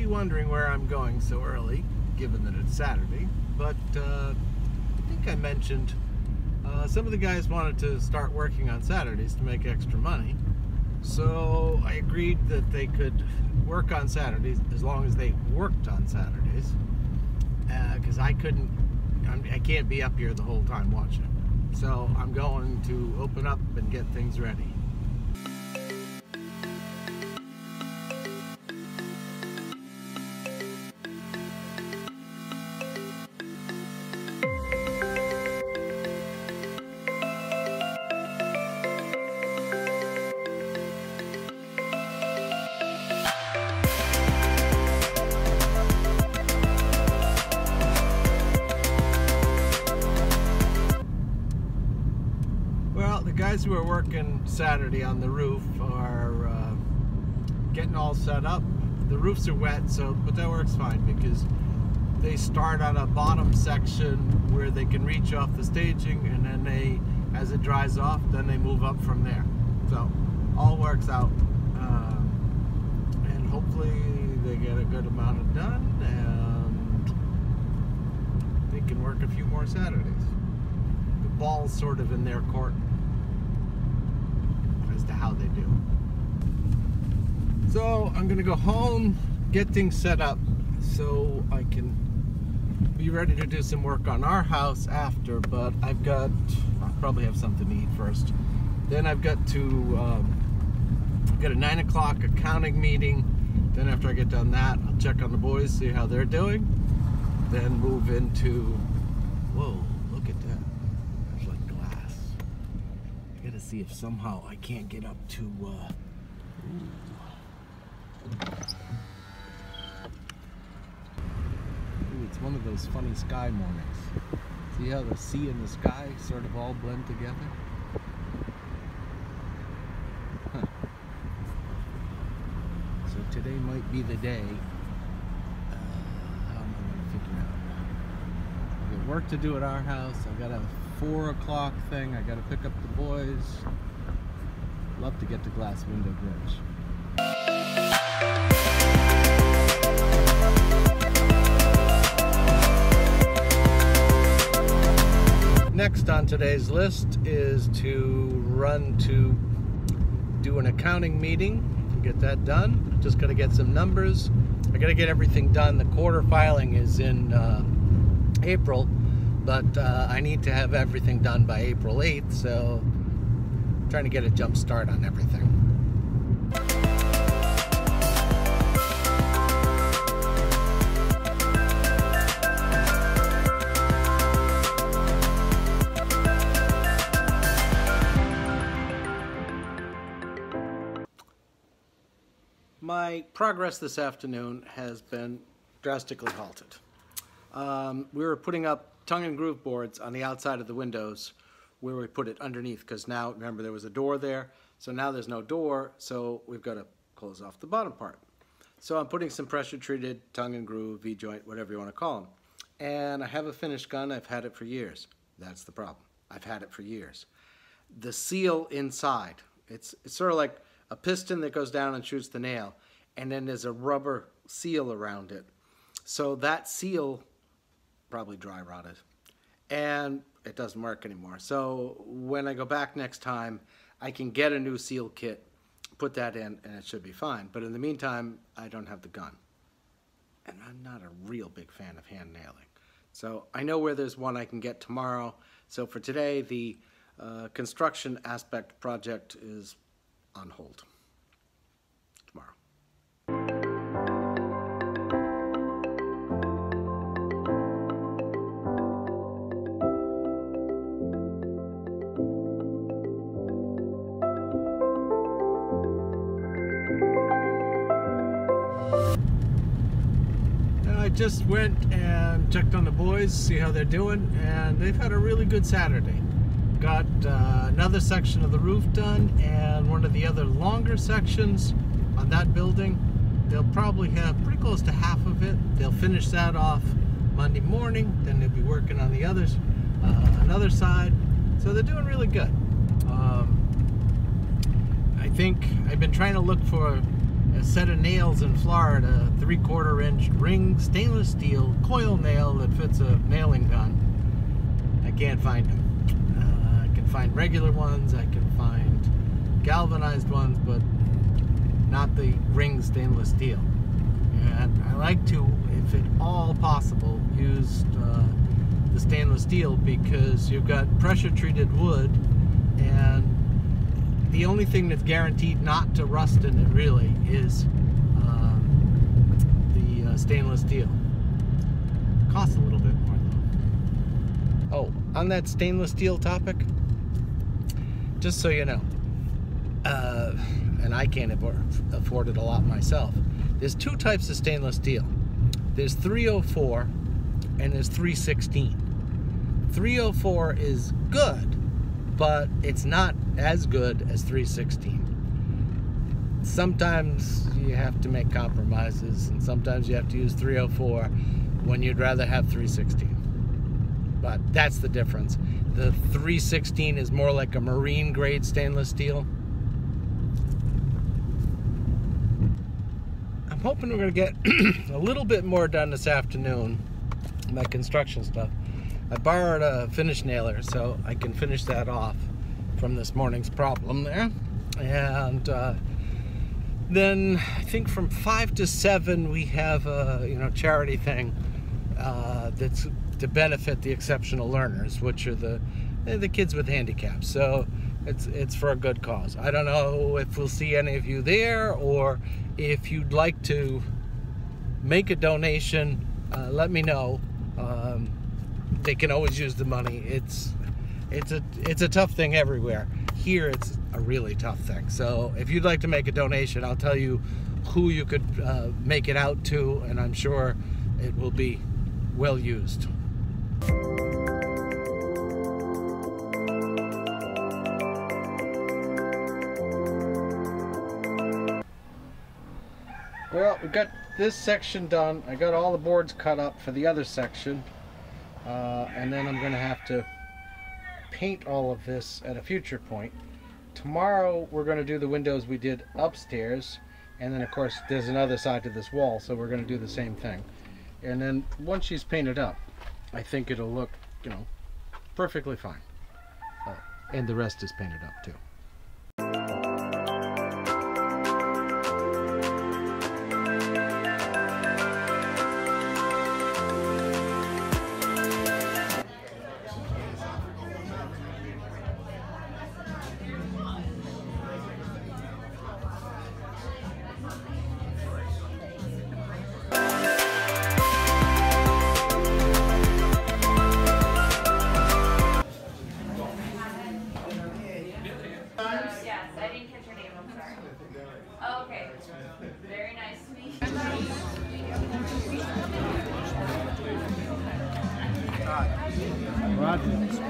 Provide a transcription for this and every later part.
wondering where I'm going so early, given that it's Saturday, but I think I mentioned some of the guys wanted to start working on Saturdays to make extra money. So I agreed that they could work on Saturdays as long as they worked on Saturdays, because I can't be up here the whole time watching. So I'm going to open up and get things ready. Guys who are working Saturday on the roof are getting all set up. The roofs are wet, but that works fine because they start on a bottom section where they can reach off the staging, and then as it dries off, then they move up from there. So all works out, and hopefully they get a good amount of done, and they can work a few more Saturdays. The ball's sort of in their court as to how they do. So I'm gonna go home, get things set up so I can be ready to do some work on our house after, but I'll probably have something to eat first. Then I've got to get a 9 o'clock accounting meeting. Then after I get done that, I'll check on the boys, see how they're doing. Then move into, whoa, look at that. There's like glass. I gotta see if somehow I can't get up to, ooh, it's one of those funny sky mornings. See how the sea and the sky sort of all blend together? Huh. So today might be the day. How am I going to figure out? I've got work to do at our house. I've got a 4 o'clock thing. I got to pick up the boys. Love to get to Glass Window Bridge. Next on today's list is to run to do an accounting meeting and get that done. Just got to get some numbers. I got to get everything done. The quarter filing is in April, but I need to have everything done by April 8th, so I'm trying to get a jump start on everything. My progress this afternoon has been drastically halted. We were putting up tongue and groove boards on the outside of the windows where we put it underneath, because now, remember, there was a door there, so now there's no door, so we've got to close off the bottom part. So I'm putting some pressure treated tongue and groove, V-joint, whatever you want to call them. And I have a finished gun. I've had it for years. That's the problem. I've had it for years. The seal inside, it's sort of like a piston that goes down and shoots the nail, and then there's a rubber seal around it. So that seal probably dry rotted, and it doesn't work anymore. So when I go back next time, I can get a new seal kit, put that in, and it should be fine. But in the meantime, I don't have the gun. And I'm not a real big fan of hand nailing. So I know where there's one I can get tomorrow. So for today, the construction aspect project is on hold. Tomorrow. I just went and checked on the boys, see how they're doing, and they've had a really good Saturday. Got another section of the roof done, and one of the other longer sections on that building. They'll probably have pretty close to half of it. They'll finish that off Monday morning, then they'll be working on the others, another side. So they're doing really good. I think I've been trying to look for a set of nails in Florida, 3/4 inch ring stainless steel coil nail that fits a nailing gun. I can't find them. I can find regular ones, I can find galvanized ones, but not the ring stainless steel. And I like to, if at all possible, use the stainless steel because you've got pressure treated wood, and the only thing that's guaranteed not to rust in it really is the stainless steel. Costs a little bit more though. Oh, on that stainless steel topic, just so you know, and I can't afford it a lot myself, there's two types of stainless steel. There's 304 and there's 316. 304 is good, but it's not as good as 316. Sometimes you have to make compromises, and sometimes you have to use 304 when you'd rather have 316. But that's the difference. The 316 is more like a marine grade stainless steel. I'm hoping we're going to get a little bit more done this afternoon, my construction stuff. I borrowed a finish nailer so I can finish that off from this morning's problem there. And then I think from 5 to 7 we have a charity thing that's to benefit the exceptional learners, which are the kids with handicaps. So it's for a good cause. I don't know if we'll see any of you there, or if you'd like to make a donation, let me know. They can always use the money. It's a tough thing everywhere. Here it's a really tough thing. So if you'd like to make a donation, I'll tell you who you could make it out to, and I'm sure it will be well used. Well, we got this section done. I got all the boards cut up for the other section, and then I'm going to have to paint all of this at a future point. Tomorrow we're going to do the windows we did upstairs, and then of course there's another side to this wall, so we're going to do the same thing. And then once she's painted up, I think it'll look, perfectly fine. And the rest is painted up too.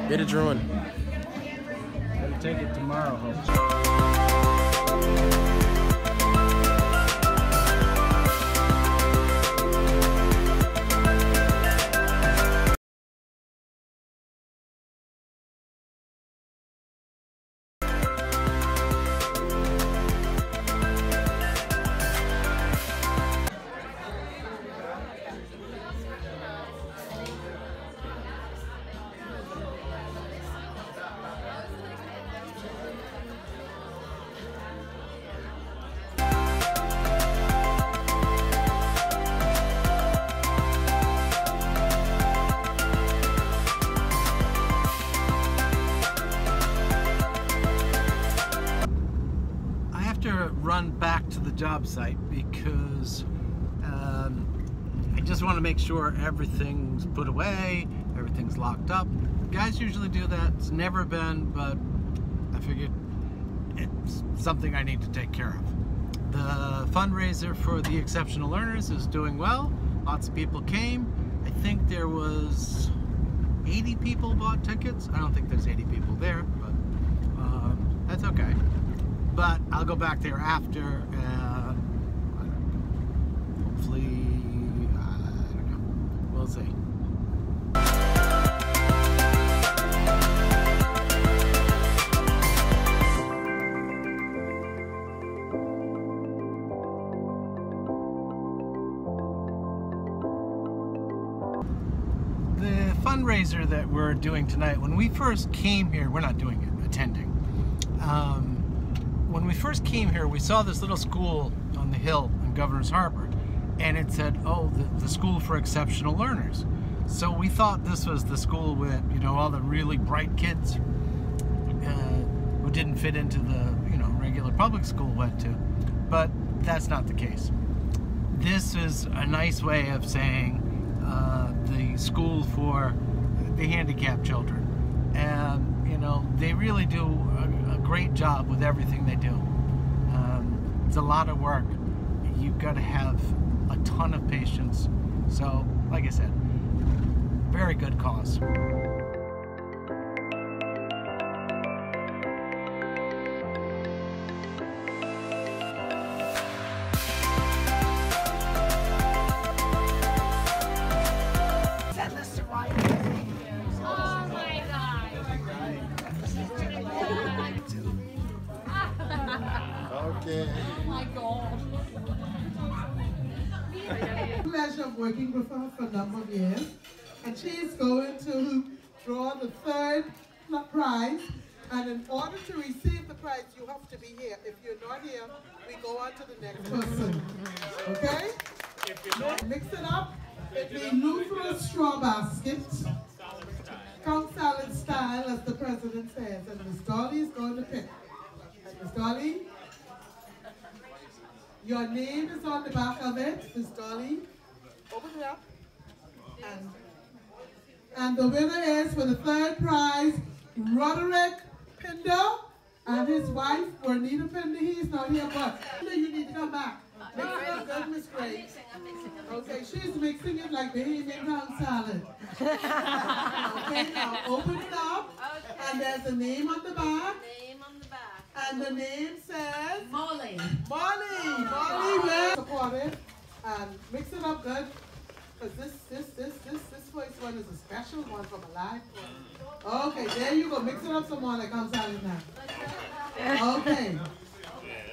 Get it drawn. Gotta take it tomorrow, hopefully. Run back to the job site because I just want to make sure everything's put away, everything's locked up. Guys usually do that. It's never been, but I figured it's something I need to take care of. The fundraiser for the exceptional learners is doing well. Lots of people came. I think there was 80 people bought tickets. I don't think there's 80 people there, but that's okay. But I'll go back there after, and hopefully, I don't know, we'll see. fundraiser that we're doing tonight, when we first came here, we're not doing it, attending. When we first came here, we saw this little school on the hill in Governor's Harbor, and it said, oh, the School for Exceptional Learners. So we thought this was the school with, you know, all the really bright kids who didn't fit into the, you know, regular public school went to. But that's not the case. This is a nice way of saying the school for the handicapped children. And, you know, they really do a great job with everything they do. It's a lot of work. You've got to have a ton of patience. So, like I said, very good cause. Okay. Oh my God. Pleasure of working with her for a number of years, and she is going to draw the third prize. And in order to receive the prize, you have to be here. If you're not here, we go on to the next person. Okay? Mix it up. It'll be Eleuthera straw basket. Count salad style, as the president says. And Miss Dolly is going to pick. And Miss Dolly, your name is on the back of it, Miss Dolly. Open it up. And the winner is, for the third prize, Roderick Pinder and his wife, Juanita Pinder. He's not here, but you need to come back. Mix it up good, Miss Grace. Okay, she's mixing it like Bahamian ground salad. Okay, now open it up. And there's a name on the back. And the name says? Molly. Molly. Molly, well supported. And mix it up good. Because this first one is a special one from a live one. Okay, there you go. Mix it up some more that comes out in now. Okay. Yeah,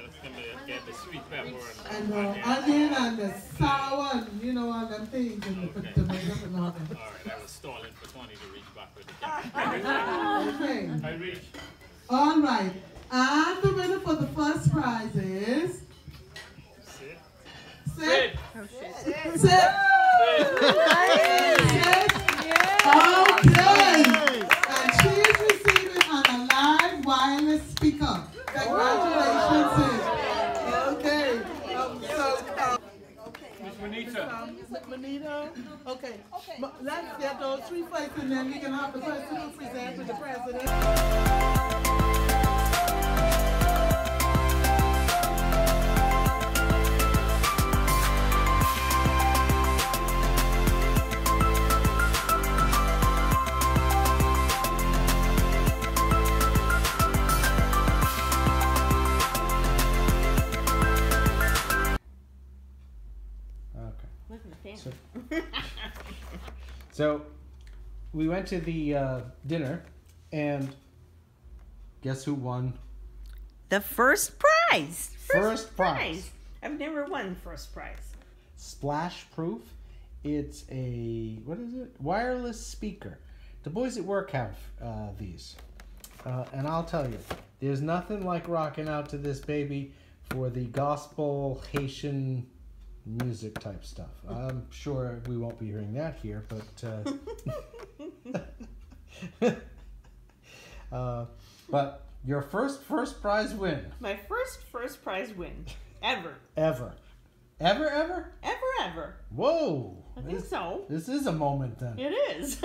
that's gonna get the sweet pepper And the onion and the sour and, you know, all them things and the tomato and all that. Alright, I was stalling for Tony to reach back with the camera. Okay. I reached. All right. And the winner for the first prize is? Sit. Sit. Sit. Sit. Okay. And she is receiving a live wireless speaker. Congratulations, sis. Okay. Miss Juanita. Juanita. Okay. Let's get those three first, and then we can have the person who presents to the president. So we went to the dinner, and guess who won? The first prize. First prize. I've never won first prize. Splash proof. It's a, what is it? Wireless speaker. The boys at work have these. And I'll tell you, there's nothing like rocking out to this baby for the gospel Haitian music type stuff. I'm sure we won't be hearing that here, but but your first prize win. My first prize win ever. Ever. Ever. Whoa. I think so. This is a moment then. It is.